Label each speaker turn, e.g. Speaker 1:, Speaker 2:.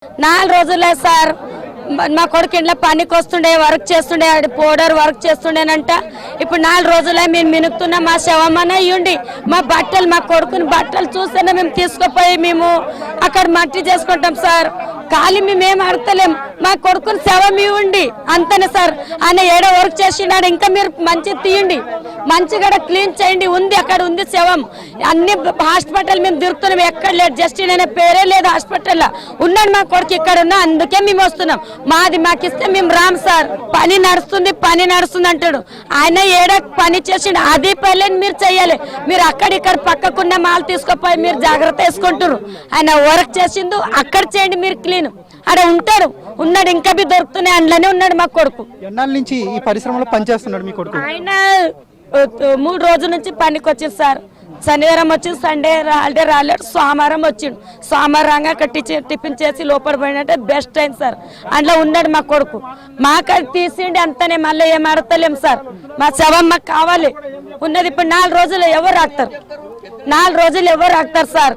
Speaker 1: 4 రోజులే సార్ మా కొడుకు ఇంట్లో పనికి వస్తుండే వర్క్ చేస్తుండే పౌడర్ వర్క్ చేస్తుండేనంట. ఇప్పుడు 4 రోజులే మేము మినుకుతున్నాం. మా శవమనే ఇవ్వండి, మా బట్టలు మా కొడుకుని బట్టలు చూస్తేనే మేము తీసుకుపోయి మేము అక్కడ మట్టి చేసుకుంటాం సార్. ఖాళీ మేమేం అడతలేం, మా కొడుకుని శవం ఇవ్వండి అంతనే సార్. ఆయన ఏడో వర్క్ చేసినాడు, ఇంకా మీరు మంచి తీయండి, మంచిగా క్లీన్ చేయండి. ఉంది అక్కడ ఉంది శవం. అన్ని హాస్పిటల్ మేము తిరుగుతున్నాం, ఎక్కడ లేదు. జస్ట్ నేను పేరే లేదు హాస్పిటల్లో ఉన్నాడు మా కొడుకు, ఇక్కడ ఉన్నా, అందుకే మేము వస్తున్నాం. మాది మాకు ఇస్తే మేము రామ్ సార్. పని నడుస్తుంది అంటాడు ఆయన. ఏడ పని చేసిండు అది పని మీరు చెయ్యాలి. మీరు అక్కడిక్కడ పక్కకున్న మాల్ తీసుకుపోయి మీరు జాగ్రత్త వేసుకుంటారు. ఆయన వర్క్ చేసిండు అక్కడ చేయండి, మీరు క్లీన్. అక్కడ ఉన్నాడు ఇంకా బి దొరుకుతున్నాయి, అందులోనే ఉన్నాడు మా కొడుకు.
Speaker 2: ఎన్నాళ్ళ నుంచి ఈ పరిశ్రమలో పనిచేస్తున్నాడు మీ కొడుకు?
Speaker 1: ఆయన 3 రోజుల నుంచి పనికి వచ్చింది సార్. శనివారం వచ్చి సండే హాలిడే రాలేడు, సోమవారం వచ్చిండు. సోమవారం అక్కడ టిఫిన్ చేసి లోపల పోయినట్టే బెస్ట్ అయింది సార్. అందులో ఉన్నాడు మా కొడుకు. మాకు అది తీసిండి అంతనే, మళ్ళీ ఏం అడతలేం సార్. మా శవం మాకు కావాలి ఉన్నది. ఇప్పుడు 4 రోజులు ఎవరు రాస్తారు? 4 రోజులు ఎవరు రాస్తారు సార్?